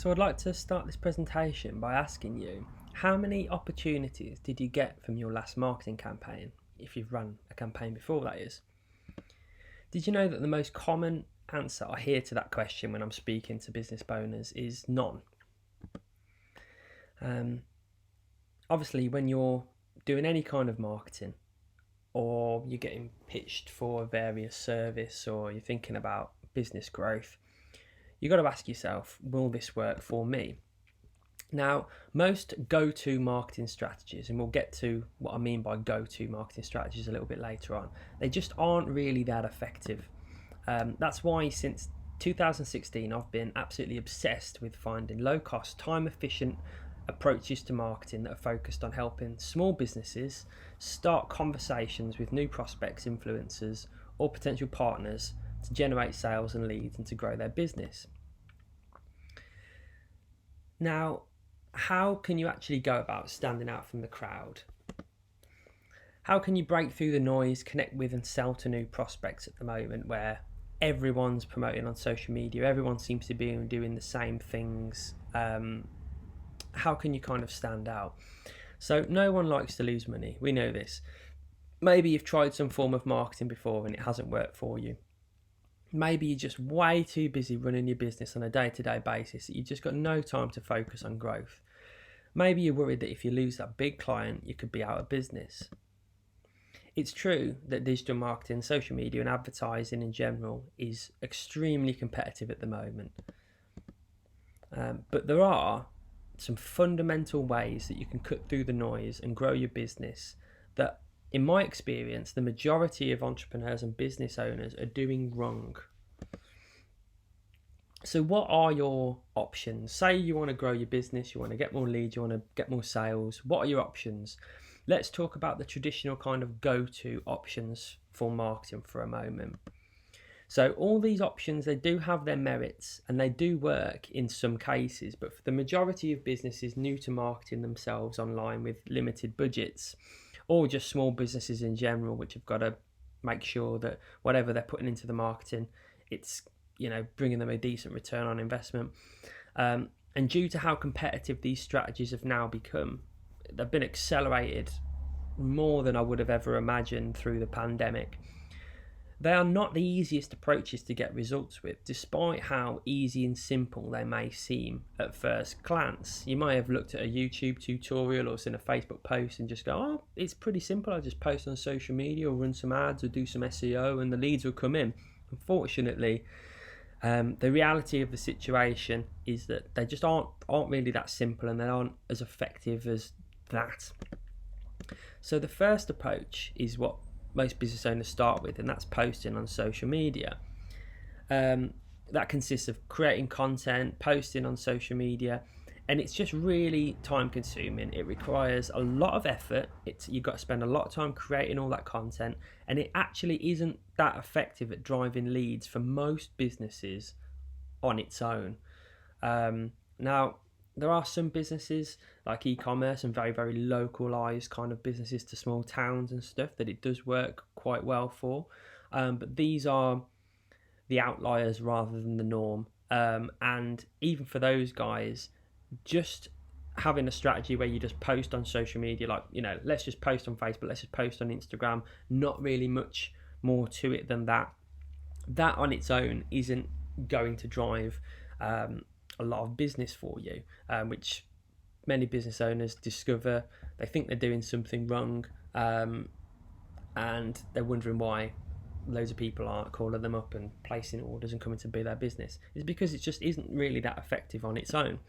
So I'd like to start this presentation by asking you, how many opportunities did you get from your last marketing campaign, if you've run a campaign before, that is? Did you know that the most common answer I hear to that question when I'm speaking to business owners is none? Obviously, when you're doing any kind of marketing, or you're getting pitched for a various service, or you're thinking about business growth, you've got to ask yourself, will this work for me? Now, most go-to marketing strategies, and we'll get to what I mean by go-to marketing strategies a little bit later on, they just aren't really that effective. That's why since 2016 I've been absolutely obsessed with finding low-cost, time-efficient approaches to marketing that are focused on helping small businesses start conversations with new prospects, influencers, or potential partners to generate sales and leads and to grow their business. Now, how can you actually go about standing out from the crowd? How can you break through the noise, connect with and sell to new prospects at the moment where everyone's promoting on social media, everyone seems to be doing the same things? How can you kind of stand out? So no one likes to lose money, we know this. Maybe you've tried some form of marketing before and it hasn't worked for you. Maybe you're just way too busy running your business on a day-to-day basis that you've just got no time to focus on growth. Maybe you're worried that if you lose that big client, you could be out of business. It's true that digital marketing, social media and advertising in general is extremely competitive at the moment. But there are some fundamental ways that you can cut through the noise and grow your business that, in my experience, the majority of entrepreneurs and business owners are doing wrong. So what are your options? Say you want to grow your business, you want to get more leads, you want to get more sales. What are your options? Let's talk about the traditional kind of go-to options for marketing for a moment. So all these options, they do have their merits and they do work in some cases, but for the majority of businesses new to marketing themselves online with limited budgets, or just small businesses in general, which have got to make sure that whatever they're putting into the marketing, it's, bringing them a decent return on investment. And due to how competitive these strategies have now become, they've been accelerated more than I would have ever imagined through the pandemic. They are not the easiest approaches to get results with, despite how easy and simple they may seem at first glance. You may have looked at a YouTube tutorial or seen a Facebook post and just go, oh, it's pretty simple. I just post on social media or run some ads or do some SEO and the leads will come in. Unfortunately, the reality of the situation is that they just aren't really that simple and they aren't as effective as that. So the first approach is what most business owners start with, and that's posting on social media. That consists of creating content, posting on social media, and it's just really time consuming. It requires a lot of effort. You've got to spend a lot of time creating all that content, and it actually isn't that effective at driving leads for most businesses on its own. Now, there are some businesses like e-commerce and very, very localized kind of businesses to small towns and stuff that it does work quite well for. But these are the outliers rather than the norm. And even for those guys, just having a strategy where you just post on social media, like, let's just post on Facebook, let's just post on Instagram, not really much more to it than that. That on its own isn't going to drive a lot of business for you, which many business owners discover. They think they're doing something wrong, and they're wondering why loads of people aren't calling them up and placing orders and coming to be their business. It's because it just isn't really that effective on its own.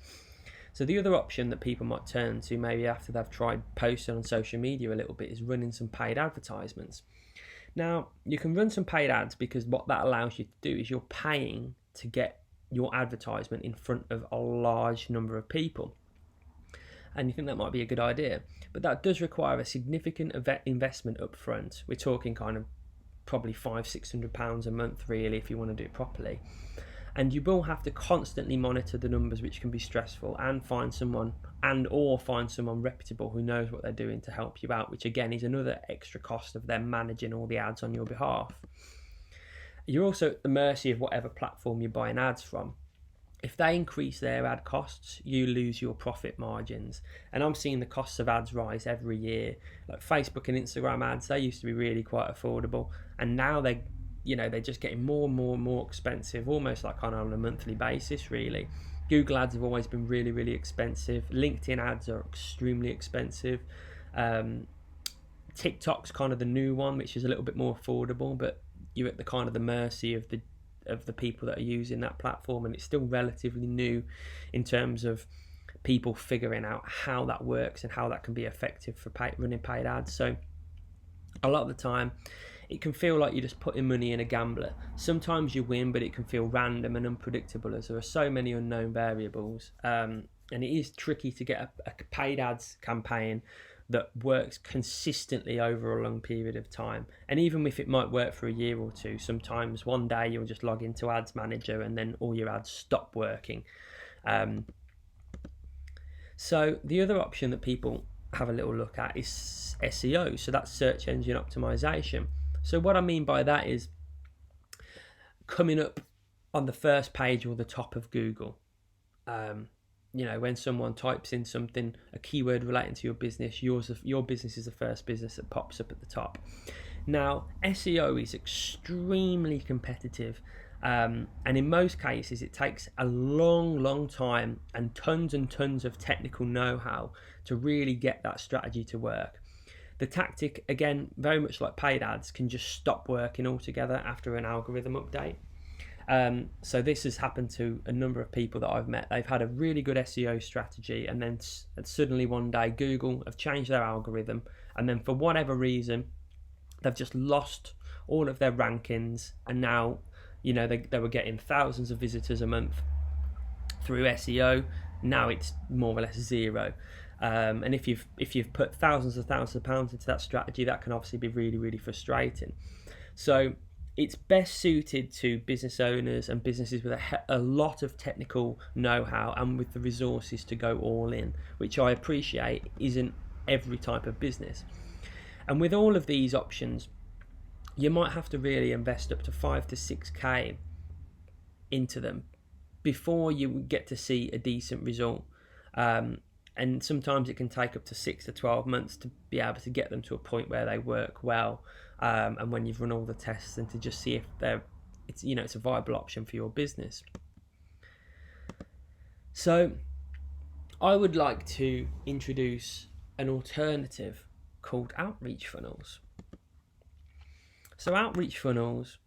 So the other option that people might turn to, maybe after they've tried posting on social media a little bit, is running some paid advertisements. Now, you can run some paid ads because what that allows you to do is you're paying to get your advertisement in front of a large number of people. And you think that might be a good idea, but that does require a significant investment up front. We're talking kind of probably £500-600 a month really if you want to do it properly. And you will have to constantly monitor the numbers, which can be stressful, and find someone reputable who knows what they're doing to help you out, which again is another extra cost of them managing all the ads on your behalf. You're also at the mercy of whatever platform you're buying ads from. if they increase their ad costs, you lose your profit margins. And I'm seeing the costs of ads rise every year. Like Facebook and Instagram ads, they used to be really quite affordable, and now they're just getting more and more and more expensive, almost like on a monthly basis, really. Google ads have always been really, really expensive. LinkedIn ads are extremely expensive. TikTok's kind of the new one, which is a little bit more affordable, but you're at the kind of the mercy of the people that are using that platform, and it's still relatively new in terms of people figuring out how that works and how that can be effective for running paid ads. So a lot of the time it can feel like you're just putting money in a gambler. Sometimes you win, but it can feel random and unpredictable as there are so many unknown variables, and it is tricky to get a paid ads campaign that works consistently over a long period of time. And even if it might work for a year or two, sometimes one day you'll just log into Ads Manager and then all your ads stop working. So the other option that people have a little look at is SEO. So that's search engine optimization. So what I mean by that is coming up on the first page or the top of Google. When someone types in something, a keyword relating to your business, your business is the first business that pops up at the top. Now, SEO is extremely competitive, and in most cases it takes a long time and tons of technical know-how to really get that strategy to work. The tactic, again, very much like paid ads, can just stop working altogether after an algorithm update. So this has happened to a number of people that I've met. They've had a really good SEO strategy, and then suddenly one day Google have changed their algorithm, and then for whatever reason they've just lost all of their rankings, and now they were getting thousands of visitors a month through SEO. Now it's more or less zero. And if you've put thousands of pounds into that strategy, that can obviously be really, really frustrating. So it's best suited to business owners and businesses with a lot of technical know-how and with the resources to go all in, which I appreciate isn't every type of business. And with all of these options, you might have to really invest up to 5 to 6k into them before you get to see a decent result. And sometimes it can take up to 6 to 12 months to be able to get them to a point where they work well. And when you've run all the tests, and to just see if it's a viable option for your business. So I would like to introduce an alternative called outreach funnels. So outreach funnels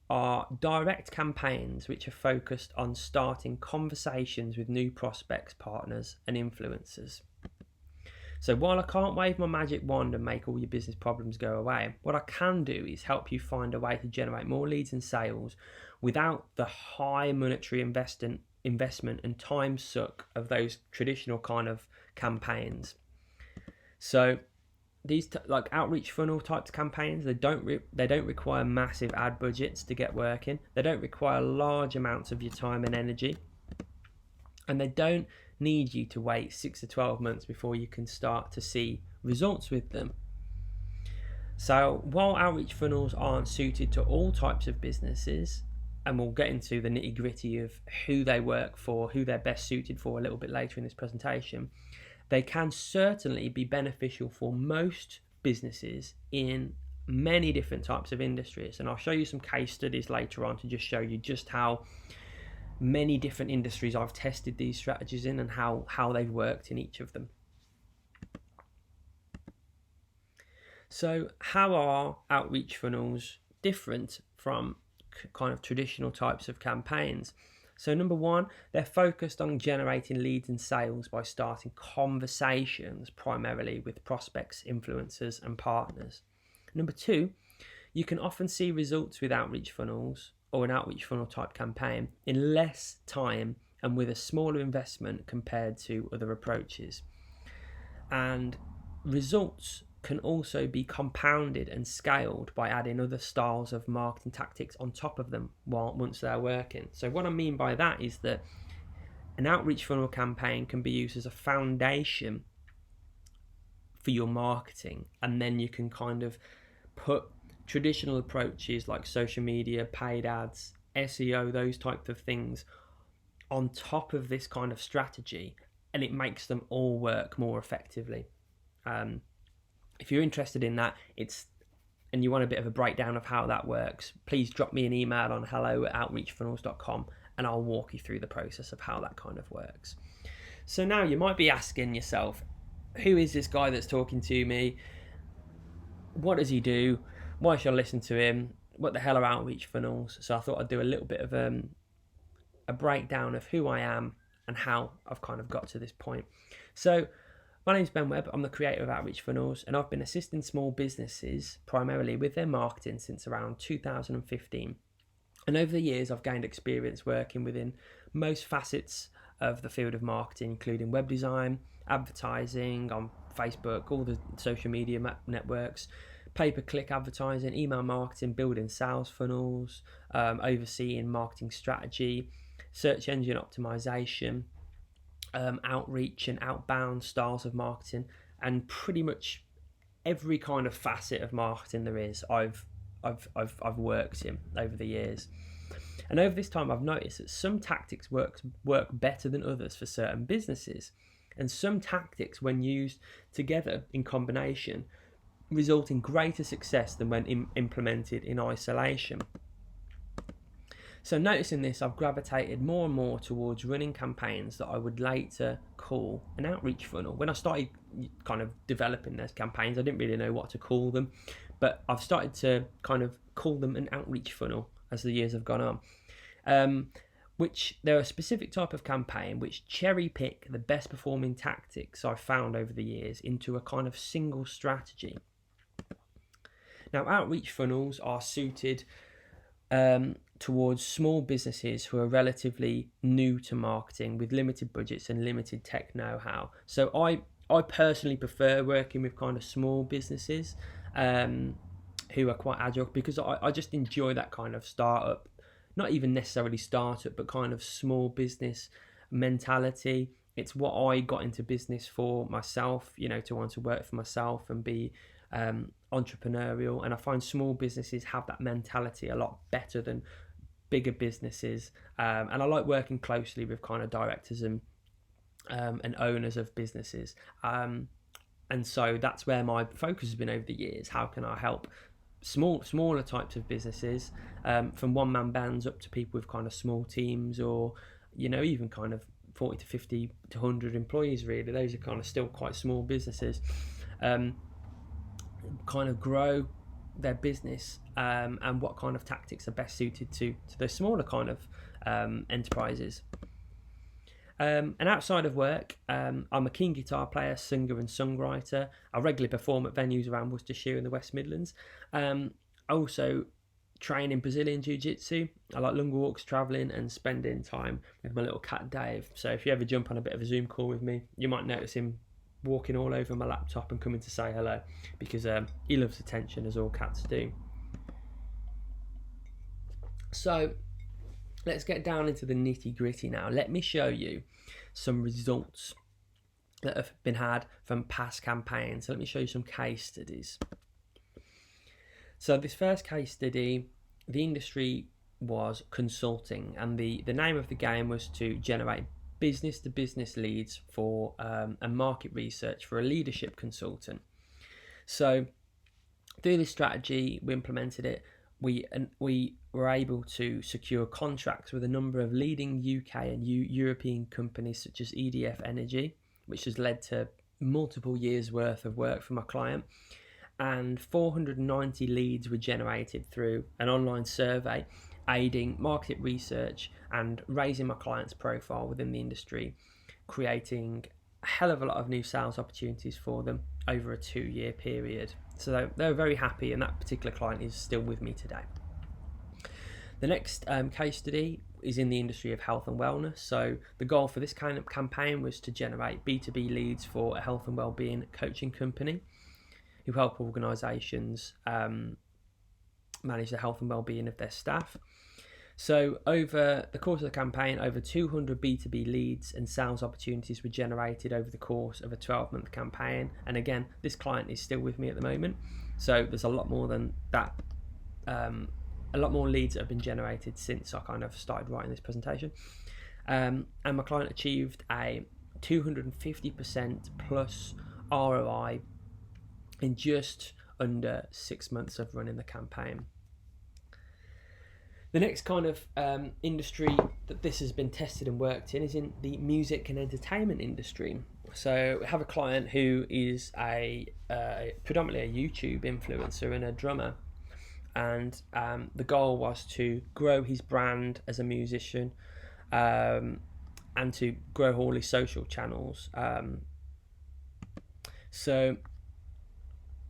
are direct campaigns which are focused on starting conversations with new prospects, partners, and influencers. So while I can't wave my magic wand and make all your business problems go away, what I can do is help you find a way to generate more leads and sales without the high monetary investment and time suck of those traditional kind of campaigns. So these like outreach funnel types campaigns, they don't require massive ad budgets to get working. They don't require large amounts of your time and energy, and they don't need you to wait 6 to 12 months before you can start to see results with them. So while outreach funnels aren't suited to all types of businesses, and we'll get into the nitty gritty of who they work for, who they're best suited for a little bit later in this presentation, they can certainly be beneficial for most businesses in many different types of industries. And I'll show you some case studies later on to just show you just how many different industries I've tested these strategies in and how they've worked in each of them. So how are outreach funnels different from kind of traditional types of campaigns? So number one, they're focused on generating leads and sales by starting conversations primarily with prospects, influencers, and partners. Number two, you can often see results with outreach funnels or an outreach funnel type campaign in less time and with a smaller investment compared to other approaches. And results can also be compounded and scaled by adding other styles of marketing tactics on top of them once they're working. So what I mean by that is that an outreach funnel campaign can be used as a foundation for your marketing, and then you can kind of put traditional approaches like social media, paid ads, SEO, those types of things on top of this kind of strategy, and it makes them all work more effectively. If you're interested in that, and you want a bit of a breakdown of how that works, please drop me an email on hello@outreachfunnels.com and I'll walk you through the process of how that kind of works. So now you might be asking yourself, who is this guy that's talking to me? What does he do? Why should I listen to him? What the hell are outreach funnels? So I thought I'd do a little bit of a breakdown of who I am and how I've kind of got to this point. So my name's Ben Webb. I'm the creator of Outreach Funnels, and I've been assisting small businesses primarily with their marketing since around 2015. And over the years, I've gained experience working within most facets of the field of marketing, including web design, advertising on Facebook, all the social media networks, pay-per-click advertising, email marketing, building sales funnels, overseeing marketing strategy, search engine optimization, outreach and outbound styles of marketing, and pretty much every kind of facet of marketing there is, I've worked in over the years. And over this time, I've noticed that some tactics work better than others for certain businesses, and some tactics, when used together in combination, result in greater success than when implemented in isolation. So noticing this, I've gravitated more and more towards running campaigns that I would later call an outreach funnel. When I started kind of developing those campaigns, I didn't really know what to call them, but I've started to kind of call them an outreach funnel as the years have gone on. Which they're a specific type of campaign which cherry pick the best performing tactics I've found over the years into a kind of single strategy. Now, outreach funnels are suited towards small businesses who are relatively new to marketing with limited budgets and limited tech know-how. So I personally prefer working with kind of small businesses who are quite agile, because I just enjoy that kind of startup, not even necessarily startup, but kind of small business mentality. It's what I got into business for myself, to want to work for myself and be entrepreneurial. And I find small businesses have that mentality a lot better than bigger businesses. And I like working closely with kind of directors and owners of businesses. And so that's where my focus has been over the years. How can I help smaller types of businesses, from one-man bands up to people with kind of small teams, or even kind of 40 to 50 to 100 employees. Really, those are kind of still quite small businesses, kind of grow their business, and what kind of tactics are best suited to those smaller kind of enterprises. And outside of work, I'm a keen guitar player, singer and songwriter. I regularly perform at venues around Worcestershire in the West Midlands. I also train in Brazilian Jiu-Jitsu. I like longer walks, travelling and spending time with my little cat Dave. So if you ever jump on a bit of a Zoom call with me, you might notice him walking all over my laptop and coming to say hello, because he loves attention, as all cats do. So let's get down into the nitty gritty now. Let me show you some results that have been had from past campaigns. So let me show you some case studies. So this first case study, the industry was consulting, and the name of the game was to generate business to business leads for a market research for a leadership consultant. So through this strategy, we implemented it. We were able to secure contracts with a number of leading UK and European companies such as EDF Energy, which has led to multiple years worth of work for my client. And 490 leads were generated through an online survey, aiding market research and raising my client's profile within the industry, creating a hell of a lot of new sales opportunities for them over a 2-year period. So they were very happy, and that particular client is still with me today. The next case study is in the industry of health and wellness. So the goal for this kind of campaign was to generate B2B leads for a health and wellbeing coaching company who help organisations manage the health and wellbeing of their staff. So over the course of the campaign, over 200 B2B leads and sales opportunities were generated over the course of a 12-month campaign. And again, this client is still with me at the moment. So there's a lot more than that, a lot more leads that have been generated since I kind of started writing this presentation. And my client achieved a 250% plus ROI in just under 6 months of running the campaign. The next kind of industry that this has been tested and worked in is in the music and entertainment industry. So we have a client who is predominantly a YouTube influencer and a drummer, and the goal was to grow his brand as a musician, and to grow all his social channels. So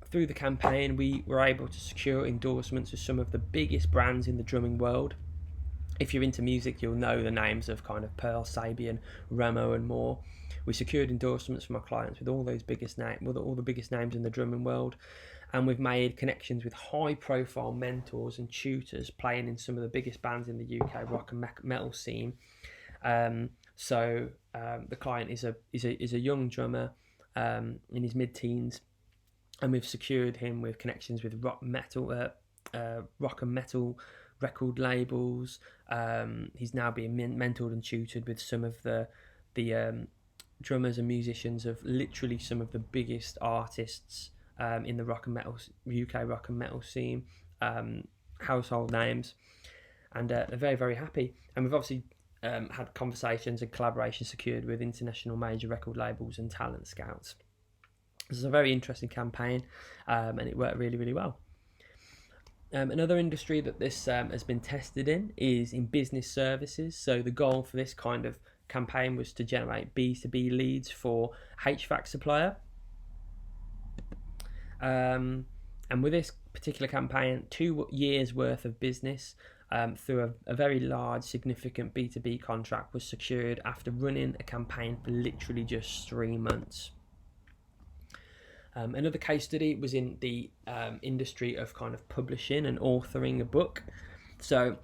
through the campaign, we were able to secure endorsements with some of the biggest brands in the drumming world. If you're into music, you'll know the names of kind of Pearl, Sabian, Remo, and more. We secured endorsements from our clients with all those biggest all the biggest names in the drumming world, and we've made connections with high-profile mentors and tutors playing in some of the biggest bands in the UK rock and metal scene. So the client is a young drummer in his mid-teens, and we've secured him with connections with rock and metal record labels. He's now being mentored and tutored with some of the drummers and musicians of literally some of the biggest artists in the UK rock and metal scene, household names, and they're very, very happy. And we've obviously had conversations and collaboration secured with international major record labels and talent scouts. This is a very interesting campaign, and it worked really, really well. Another industry that this has been tested in is in business services. So the goal for this kind of campaign was to generate B2B leads for HVAC supplier. And with this particular campaign, 2 years worth of business through a very large, significant B2B contract was secured after running a campaign for literally just 3 months. Another case study was in the industry of kind of publishing and authoring a book. So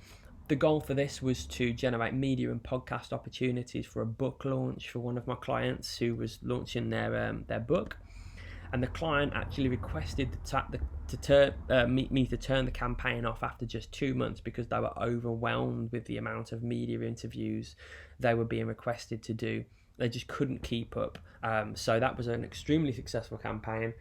the goal for this was to generate media and podcast opportunities for a book launch for one of my clients who was launching their book. And the client actually requested me to turn the campaign off after just 2 months because they were overwhelmed with the amount of media interviews they were being requested to do. They just couldn't keep up. So that was an extremely successful campaign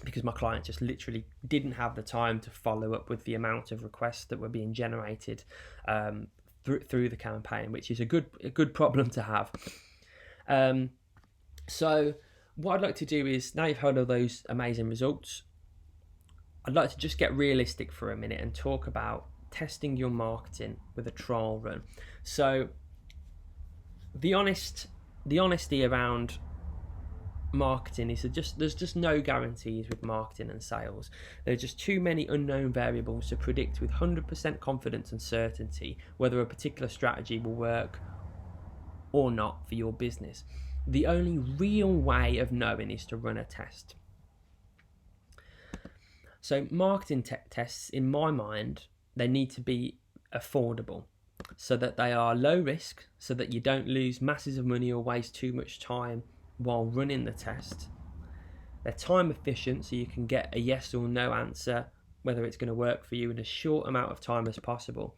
because my client just literally didn't have the time to follow up with the amount of requests that were being generated through the campaign, which is a good problem to have. So what I'd like to do is, now you've heard all those amazing results, I'd like to just get realistic for a minute and talk about testing your marketing with a trial run. So the honesty around marketing is there's just no guarantees with marketing and sales. There are just too many unknown variables to predict with 100% confidence and certainty whether a particular strategy will work or not for your business. The only real way of knowing is to run a test. So marketing tests, in my mind, they need to be affordable, so that they are low risk, so that you don't lose masses of money or waste too much time while running the test. They're time efficient, so you can get a yes or no answer, whether it's going to work for you in a short amount of time as possible.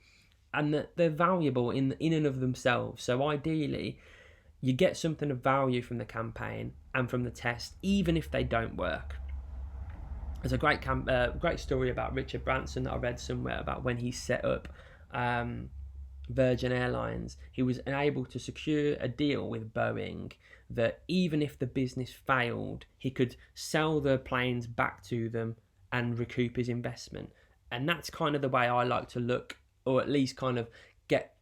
And that they're valuable in and of themselves. So ideally, you get something of value from the campaign and from the test, even if they don't work. There's a great story about Richard Branson that I read somewhere about when he set up Virgin Airlines. He was able to secure a deal with Boeing that even if the business failed, he could sell the planes back to them and recoup his investment. And that's kind of the way I like to look, or at least kind of get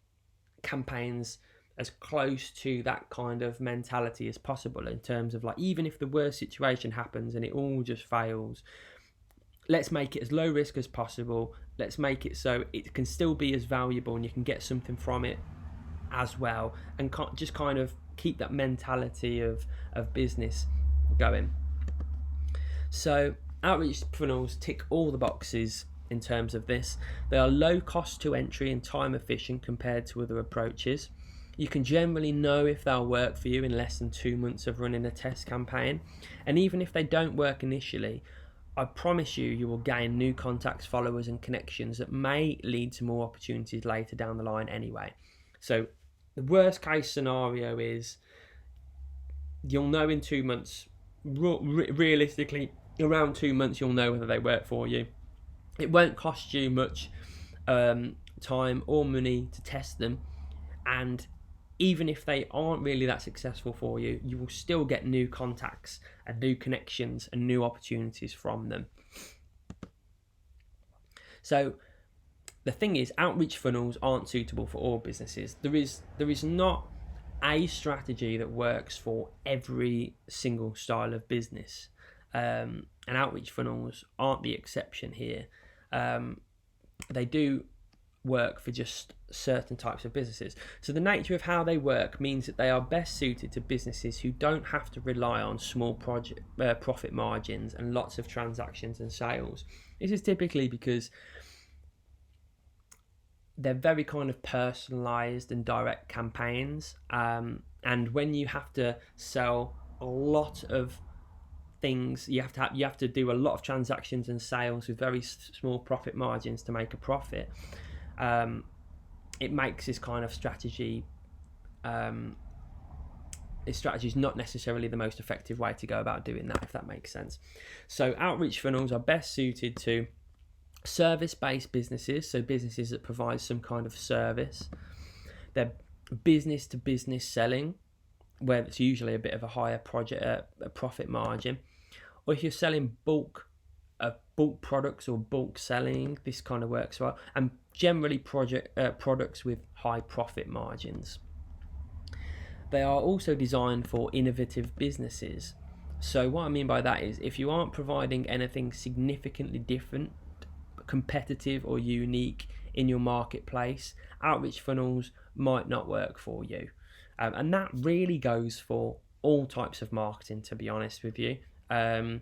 campaigns as close to that kind of mentality as possible, in terms of like, even if the worst situation happens and it all just fails, let's make it as low risk as possible. Let's make it so it can still be as valuable and you can get something from it as well, and just kind of keep that mentality of business going. So outreach funnels tick all the boxes in terms of this. They are low cost to entry and time efficient compared to other approaches. You can generally know if they'll work for you in less than 2 months of running a test campaign. And even if they don't work initially, I promise you will gain new contacts, followers and connections that may lead to more opportunities later down the line anyway. So The worst case scenario is you'll know in 2 months, realistically, around 2 months, you'll know whether they work for you. It won't cost you much time or money to test them, and even if they aren't really that successful for you, you will still get new contacts and new connections and new opportunities from them. So the thing is, outreach funnels aren't suitable for all businesses. There is not a strategy that works for every single style of business, and outreach funnels aren't the exception here. They do work for just certain types of businesses. So the nature of how they work means that they are best suited to businesses who don't have to rely on small profit margins and lots of transactions and sales. This is typically because they're very kind of personalized and direct campaigns, and when you have to sell a lot of things, you have to do a lot of transactions and sales with very small profit margins to make a profit. It makes this kind of strategy, this strategy is not necessarily the most effective way to go about doing that, if that makes sense. So outreach funnels are best suited to service-based businesses, so businesses that provide some kind of service. They're business-to-business selling, where it's usually a bit of a higher profit margin. Or if you're selling bulk products or bulk selling, this kind of works well. And generally products with high profit margins. They are also designed for innovative businesses. So what I mean by that is, if you aren't providing anything significantly different, competitive or unique in your marketplace, outreach funnels might not work for you. And that really goes for all types of marketing, to be honest with you. The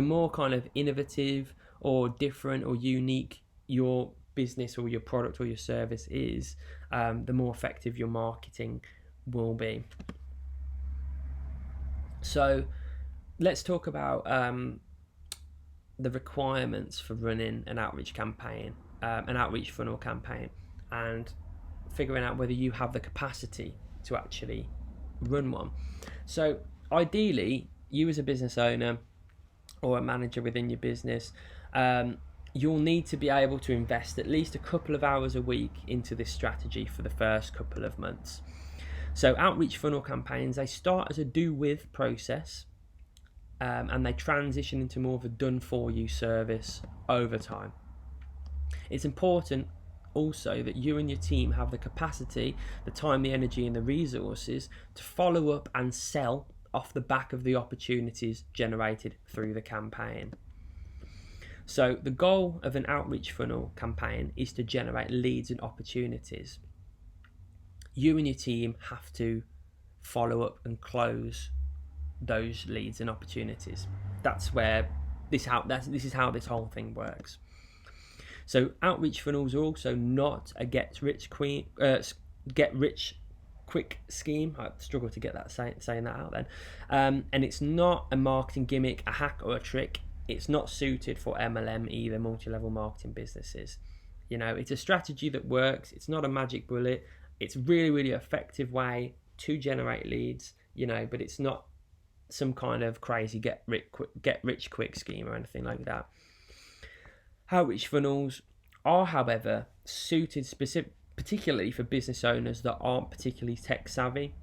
more kind of innovative or different or unique your business or your product or your service is, the more effective your marketing will be. So let's talk about the requirements for running an outreach campaign, an outreach funnel campaign, and figuring out whether you have the capacity to actually run one. So ideally, you as a business owner or a manager within your business, you'll need to be able to invest at least a couple of hours a week into this strategy for the first couple of months. So outreach funnel campaigns, they start as a do-with process, and they transition into more of a done-for-you service over time. It's important also that you and your team have the capacity, the time, the energy and the resources to follow up and sell off the back of the opportunities generated through the campaign. So the goal of an outreach funnel campaign is to generate leads and opportunities. You and your team have to follow up and close those leads and opportunities. That's where this is how this whole thing works. So outreach funnels are also not a get rich quick scheme. I struggle to get that saying that out then. And it's not a marketing gimmick, a hack or a trick. It's not suited for MLM either, multi-level marketing businesses. It's a strategy that works. It's not a magic bullet. It's really, really effective way to generate leads, but it's not some kind of crazy get rich quick scheme or anything like that. Outreach funnels are, however, suited particularly for business owners that aren't particularly tech savvy.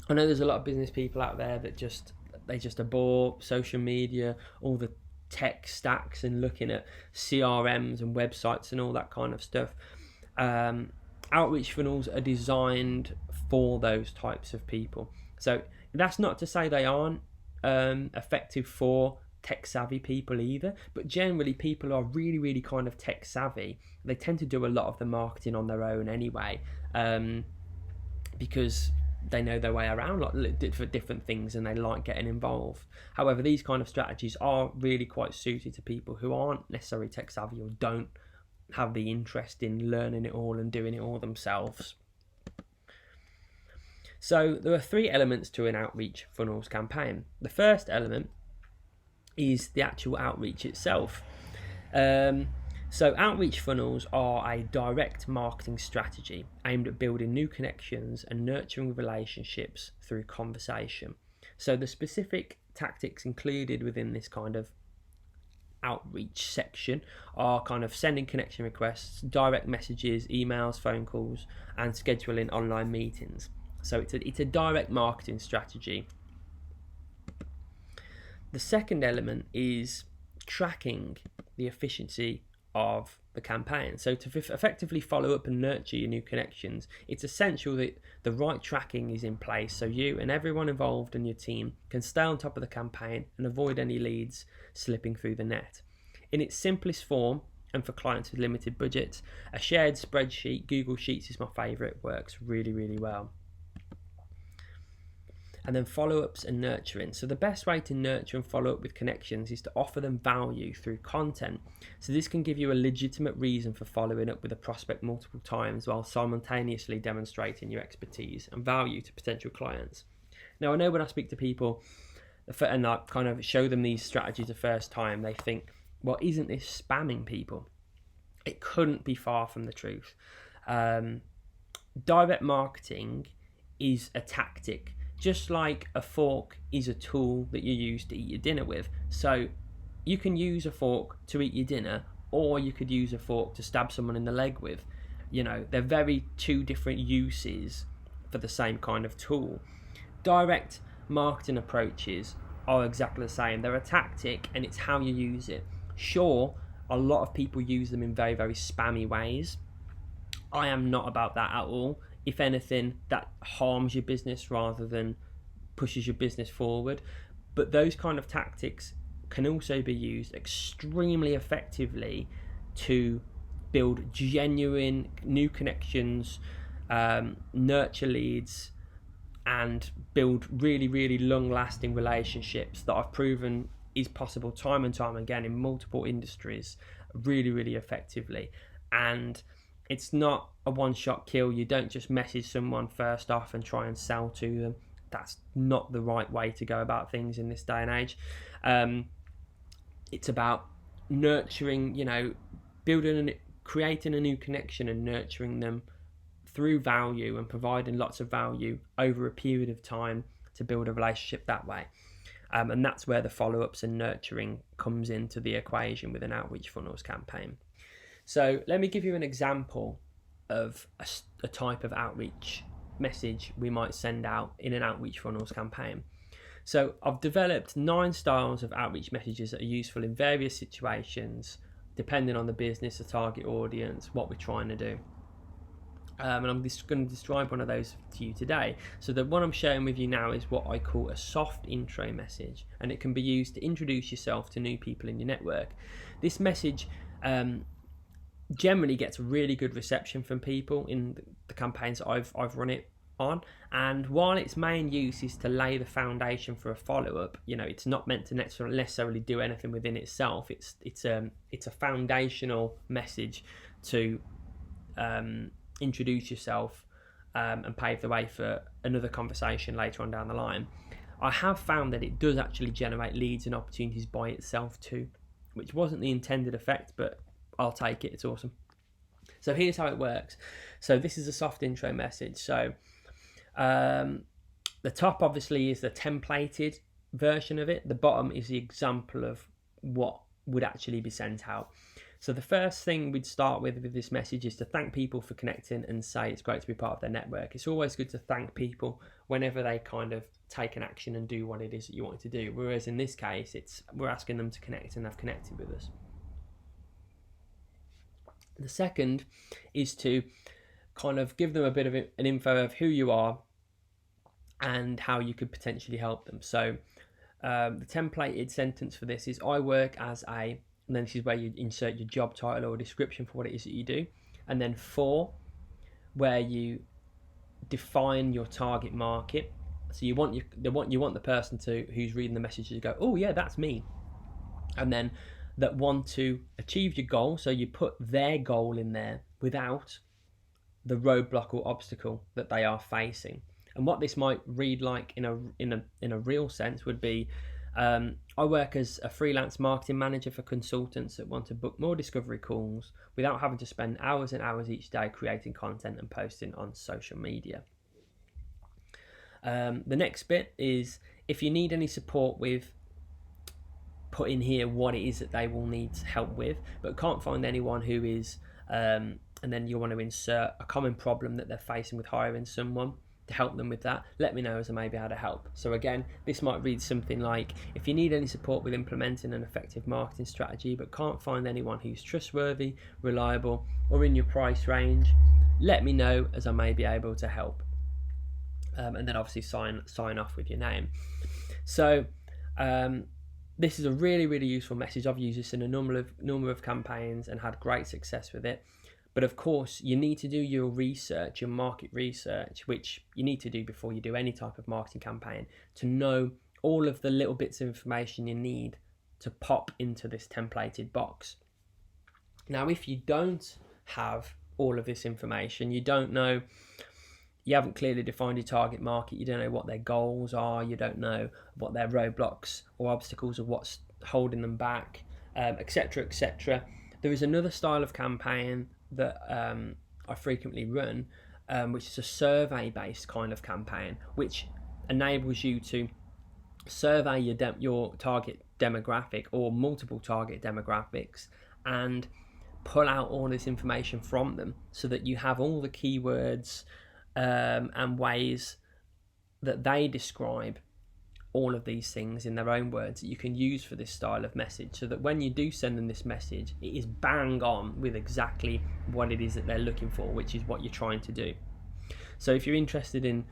I know there's a lot of business people out there that just abhor social media, all the tech stacks and looking at CRMs and websites and all that kind of stuff. Outreach funnels are designed for those types of people. So that's not to say they aren't effective for tech savvy people either, but generally people are really, really kind of tech savvy. They tend to do a lot of the marketing on their own anyway, because they know their way around for different things and they like getting involved. However, these kind of strategies are really quite suited to people who aren't necessarily tech savvy or don't have the interest in learning it all and doing it all themselves. So there are 3 elements to an outreach funnels campaign. The first element is the actual outreach itself. So outreach funnels are a direct marketing strategy aimed at building new connections and nurturing relationships through conversation. So the specific tactics included within this kind of outreach section are kind of sending connection requests, direct messages, emails, phone calls, and scheduling online meetings. So it's a direct marketing strategy. The second element is tracking the efficiency of the campaign. So to effectively follow up and nurture your new connections, it's essential that the right tracking is in place so you and everyone involved in your team can stay on top of the campaign and avoid any leads slipping through the net. In its simplest form, and for clients with limited budgets, a shared spreadsheet, Google Sheets is my favourite, works really, really well. And then follow-ups and nurturing. So the best way to nurture and follow up with connections is to offer them value through content. So this can give you a legitimate reason for following up with a prospect multiple times while simultaneously demonstrating your expertise and value to potential clients. Now, I know when I speak to people and I kind of show them these strategies the first time, they think, well, isn't this spamming people? It couldn't be far from the truth. Direct marketing is a tactic, just like a fork is a tool that you use to eat your dinner with. So you can use a fork to eat your dinner, or you could use a fork to stab someone in the leg with. You know, they're very two different uses for the same kind of tool. Direct marketing approaches are exactly the same. They're a tactic and it's how you use it. Sure, a lot of people use them in very, very spammy ways. I am not about that at all. If anything, that harms your business rather than pushes your business forward. But those kind of tactics can also be used extremely effectively to build genuine new connections, nurture leads, and build really, really long-lasting relationships that I've proven is possible time and time again in multiple industries really, really effectively. And it's not a one-shot kill. You don't just message someone first off and try and sell to them. That's not the right way to go about things in this day and age. It's about nurturing, creating a new connection and nurturing them through value and providing lots of value over a period of time to build a relationship that way. And that's where the follow-ups and nurturing comes into the equation with an outreach funnels campaign. So let me give you an example of a type of outreach message we might send out in an outreach funnels campaign. So I've developed 9 styles of outreach messages that are useful in various situations, depending on the business, the target audience, what we're trying to do. And I'm just going to describe one of those to you today. So the one I'm sharing with you now is what I call a soft intro message, and it can be used to introduce yourself to new people in your network. This message generally gets really good reception from people in the campaigns that I've run it on, and while its main use is to lay the foundation for a follow-up, it's not meant to necessarily do anything within itself. It's a foundational message to introduce yourself and pave the way for another conversation later on down the line. I have found that it does actually generate leads and opportunities by itself too, which wasn't the intended effect, but I'll take it. It's awesome. So here's how it works. So this is a soft intro message. So the top obviously is the templated version of it. The bottom is the example of what would actually be sent out. So the first thing we'd start with this message is to thank people for connecting and say it's great to be part of their network. It's always good to thank people whenever they kind of take an action and do what it is that you want to do. Whereas in this case, we're asking them to connect and they've connected with us. The second is to kind of give them a bit of an info of who you are and how you could potentially help them. So the templated sentence for this is, I work as a, and then this is where you insert your job title or description for what it is that you do. And then 4, where you define your target market. So you want the person who's reading the message to go, oh yeah, that's me. And then that want to achieve your goal. So you put their goal in there without the roadblock or obstacle that they are facing. And what this might read like in a real sense would be, I work as a freelance marketing manager for consultants that want to book more discovery calls without having to spend hours and hours each day creating content and posting on social media. The next bit is if you need any support with put in here what it is that they will need help with, but can't find anyone who is, and then you want to insert a common problem that they're facing with hiring someone to help them with that, let me know as I may be able to help. So again, this might read something like, if you need any support with implementing an effective marketing strategy but can't find anyone who's trustworthy, reliable, or in your price range, let me know as I may be able to help. And then obviously sign off with your name. So this is a really, really useful message. I've used this in a number of campaigns and had great success with it. But of course, you need to do your research, your market research, which you need to do before you do any type of marketing campaign, to know all of the little bits of information you need to pop into this templated box. Now, if you don't have all of this information, you haven't clearly defined your target market, you don't know what their goals are, you don't know what their roadblocks or obstacles or what's holding them back, etc., etc. There is another style of campaign that I frequently run, which is a survey-based kind of campaign, which enables you to survey your target demographic or multiple target demographics and pull out all this information from them so that you have all the keywords and ways that they describe all of these things in their own words that you can use for this style of message, so that when you do send them this message, it is bang on with exactly what it is that they're looking for, which is what you're trying to do. So if you're interested in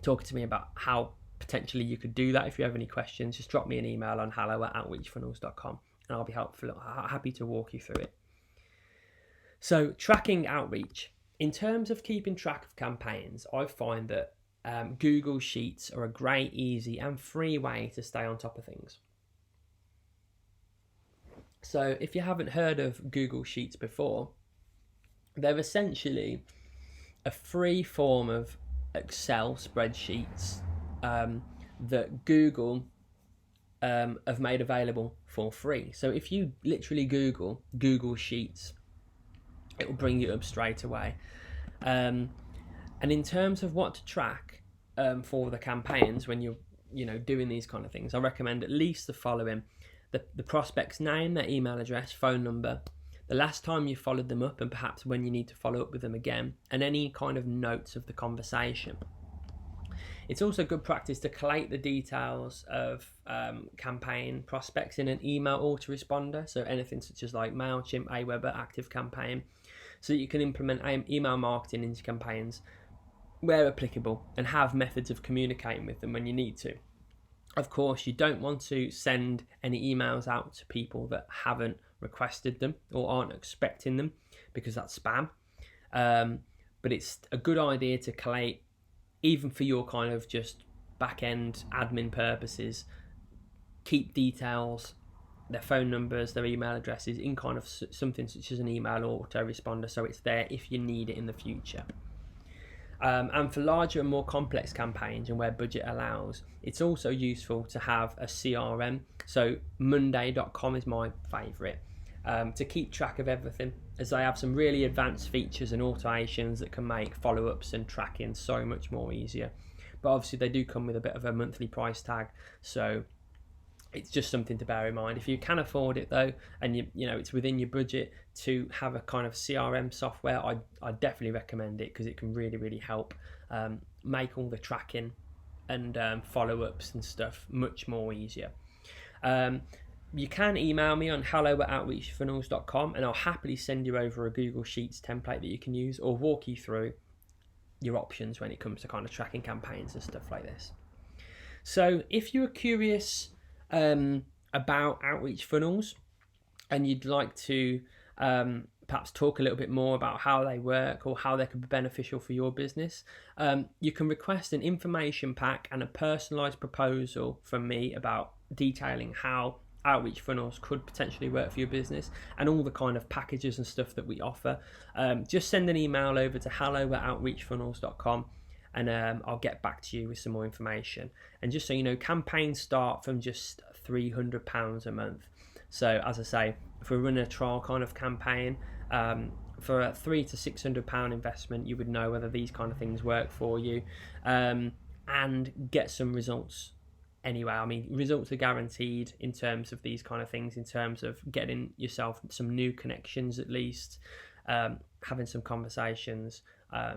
talking to me about how potentially you could do that, if you have any questions, just drop me an email on hello@outreachfunnels.com and I'll be happy to walk you through it. So tracking outreach. In terms of keeping track of campaigns, I find that Google Sheets are a great, easy and free way to stay on top of things. So if you haven't heard of Google Sheets before, they're essentially a free form of Excel spreadsheets that Google have made available for free. So if you literally Google Sheets, it will bring you up straight away. And in terms of what to track for the campaigns when you're doing these kind of things, I recommend at least the following: the prospect's name, their email address, phone number, the last time you followed them up and perhaps when you need to follow up with them again, and any kind of notes of the conversation. It's also good practice to collate the details of campaign prospects in an email autoresponder, so anything such as like MailChimp, Aweber, ActiveCampaign, so that you can implement email marketing into campaigns where applicable and have methods of communicating with them when you need to. Of course, you don't want to send any emails out to people that haven't requested them or aren't expecting them, because that's spam. But it's a good idea to collate, even for your kind of just back-end admin purposes, keep details, their phone numbers, their email addresses in kind of something such as an email autoresponder, so it's there if you need it in the future. And for larger and more complex campaigns and where budget allows, it's also useful to have a CRM. So Monday.com is my favourite to keep track of everything, as they have some really advanced features and automations that can make follow-ups and tracking so much more easier. But obviously they do come with a bit of a monthly price tag, so it's just something to bear in mind. If you can afford it though, and you know it's within your budget to have a kind of CRM software, I definitely recommend it, because it can really help make all the tracking and follow-ups and stuff much more easier. You can email me on hello@outreachfunnels.com and I'll happily send you over a Google Sheets template that you can use, or walk you through your options when it comes to kind of tracking campaigns and stuff like this. So if you're curious about outreach funnels and you'd like to perhaps talk a little bit more about how they work or how they could be beneficial for your business, you can request an information pack and a personalized proposal from me about detailing how outreach funnels could potentially work for your business and all the kind of packages and stuff that we offer. Just send an email over to hello@outreachfunnels.com and I'll get back to you with some more information. And just so you know, campaigns start from just £300 a month. So as I say, if we're running a trial kind of campaign, for a £300 to £600 investment, you would know whether these kind of things work for you, and get some results anyway. I mean, results are guaranteed in terms of these kind of things, in terms of getting yourself some new connections at least, having some conversations. I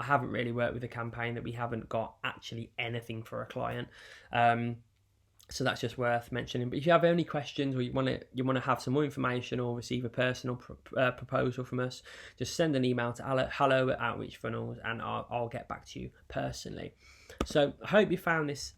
haven't really worked with a campaign that we haven't got actually anything for a client. So that's just worth mentioning. But if you have any questions, or you want to have some more information, or receive a personal proposal from us, just send an email to hello@Outreach Funnels, and I'll get back to you personally. So I hope you found this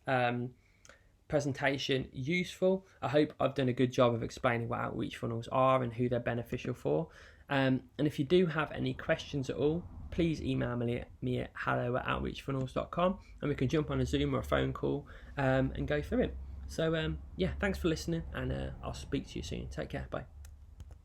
presentation useful. I hope I've done a good job of explaining what Outreach Funnels are and who they're beneficial for. And if you do have any questions at all, please email me at hello@outreachfunnels.com, and we can jump on a Zoom or a phone call and go through it. So yeah, thanks for listening, and I'll speak to you soon. Take care. Bye.